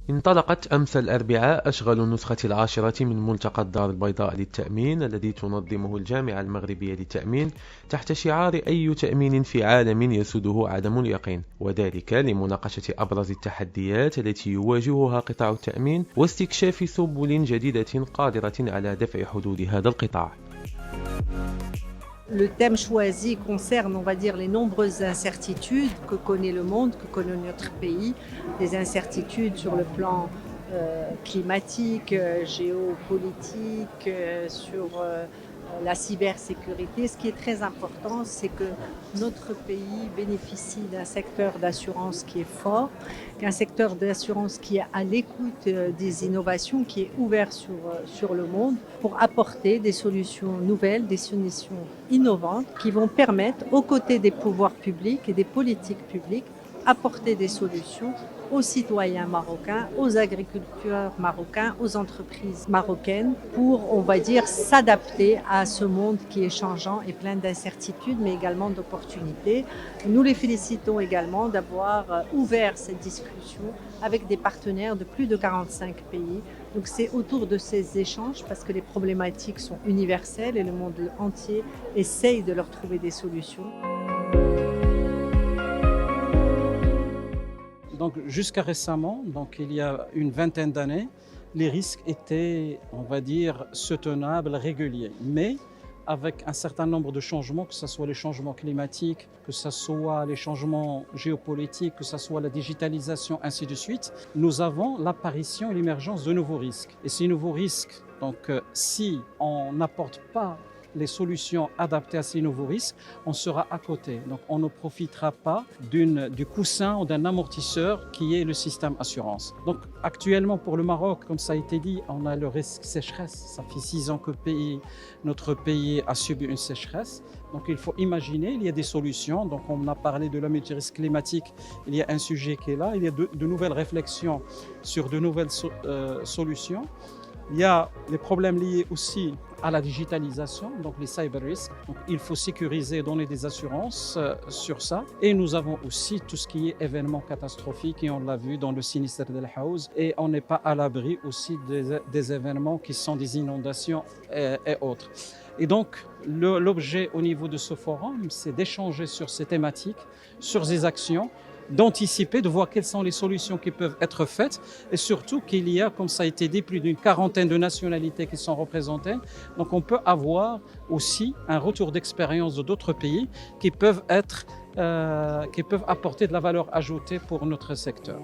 انطلقت أمس الأربعاء أشغال النسخة العاشرة من ملتقى الدار البيضاء للتأمين الذي تنظمه الجامعة المغربية للتأمين تحت شعار أي تأمين في عالم يسوده عدم اليقين، وذلك لمناقشة أبرز التحديات التي يواجهها قطاع التأمين واستكشاف سبل جديدة قادرة على دفع حدود هذا القطاع. Le thème choisi concerne, on va dire, les nombreuses incertitudes que connaît le monde, que connaît notre pays, des incertitudes sur le plan climatique, géopolitique, sur la cybersécurité. Ce qui est très important, c'est que notre pays bénéficie d'un secteur d'assurance qui est fort, qu'un secteur d'assurance qui est à l'écoute des innovations, qui est ouvert sur le monde pour apporter des solutions nouvelles, des solutions innovantes qui vont permettre, aux côtés des pouvoirs publics et des politiques publiques, apporter des solutions aux citoyens marocains, aux agriculteurs marocains, aux entreprises marocaines pour, on va dire, s'adapter à ce monde qui est changeant et plein d'incertitudes, mais également d'opportunités. Nous les félicitons également d'avoir ouvert cette discussion avec des partenaires de plus de 45 pays. Donc c'est autour de ces échanges, parce que les problématiques sont universelles et le monde entier essaye de leur trouver des solutions. Donc jusqu'à récemment, donc il y a une vingtaine d'années, les risques étaient, on va dire, soutenables, réguliers. Mais avec un certain nombre de changements, que ce soit les changements climatiques, que ce soit les changements géopolitiques, que ce soit la digitalisation, ainsi de suite, nous avons l'apparition et l'émergence de nouveaux risques. Et ces nouveaux risques, donc si on n'apporte pas les solutions adaptées à ces nouveaux risques, on sera à côté. Donc on ne profitera pas du coussin ou d'un amortisseur qui est le système assurance. Donc actuellement pour le Maroc, comme ça a été dit, on a le risque sécheresse. Ça fait 6 ans que notre pays a subi une sécheresse. Donc il faut imaginer, il y a des solutions. Donc on a parlé de la multirisque climatique, il y a un sujet qui est là. Il y a de nouvelles réflexions sur de nouvelles solutions. Il y a les problèmes liés aussi à la digitalisation, donc les cyber risks. Donc, il faut sécuriser et donner des assurances sur ça. Et nous avons aussi tout ce qui est événements catastrophiques, et on l'a vu dans le sinistre de la Haouz. Et on n'est pas à l'abri aussi des événements qui sont des inondations et autres. Et donc, l'objet au niveau de ce forum, c'est d'échanger sur ces thématiques, sur ces actions, d'anticiper, de voir quelles sont les solutions qui peuvent être faites, et surtout qu'il y a, comme ça a été dit, plus d'une quarantaine de nationalités qui sont représentées. Donc on peut avoir aussi un retour d'expérience d'autres pays qui peuvent apporter de la valeur ajoutée pour notre secteur.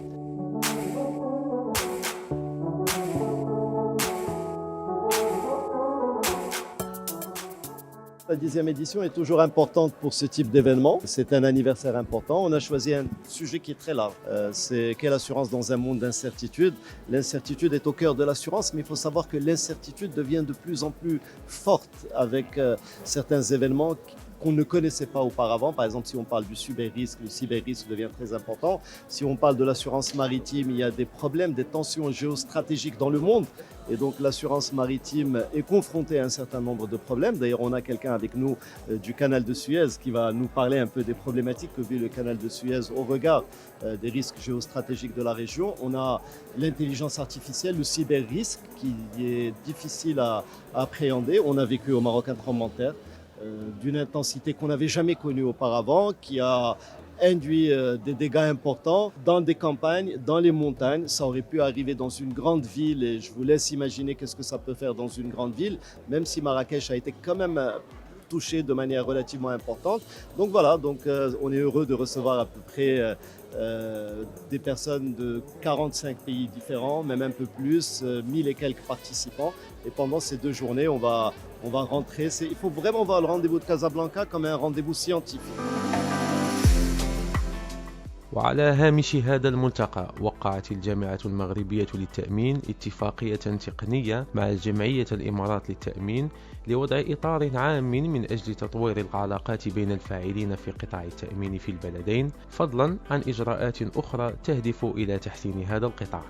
La 10e édition est toujours importante pour ce type d'événement. C'est un anniversaire important. On a choisi un sujet qui est très large. C'est quelle assurance dans un monde d'incertitude. L'incertitude est au cœur de l'assurance, mais il faut savoir que l'incertitude devient de plus en plus forte avec certains événements qu'on ne connaissait pas auparavant. Par exemple, si on parle du cyber-risque, le cyber-risque devient très important. Si on parle de l'assurance maritime, il y a des problèmes, des tensions géostratégiques dans le monde. Et donc l'assurance maritime est confrontée à un certain nombre de problèmes. D'ailleurs, on a quelqu'un avec nous du canal de Suez qui va nous parler un peu des problématiques que vit le canal de Suez au regard des risques géostratégiques de la région. On a l'intelligence artificielle, le cyber-risque qui est difficile à appréhender. On a vécu au Maroc un tremblement de terre d'une intensité qu'on n'avait jamais connue auparavant, qui a induit des dégâts importants dans des campagnes, dans les montagnes. Ça aurait pu arriver dans une grande ville et je vous laisse imaginer qu'est-ce que ça peut faire dans une grande ville, même si Marrakech a été quand même touché de manière relativement importante. Donc voilà, on est heureux de recevoir à peu près des personnes de 45 pays différents, même un peu plus, 1000 et quelques participants. Et pendant ces 2 journées, on va rentrer. Il faut vraiment voir le rendez-vous de Casablanca comme un rendez-vous scientifique. وعلى هامش هذا الملتقى وقعت الجامعة المغربية للتأمين اتفاقية تقنية مع جمعية الإمارات للتأمين لوضع إطار عام من أجل تطوير العلاقات بين الفاعلين في قطاع التأمين في البلدين، فضلا عن إجراءات أخرى تهدف إلى تحسين هذا القطاع.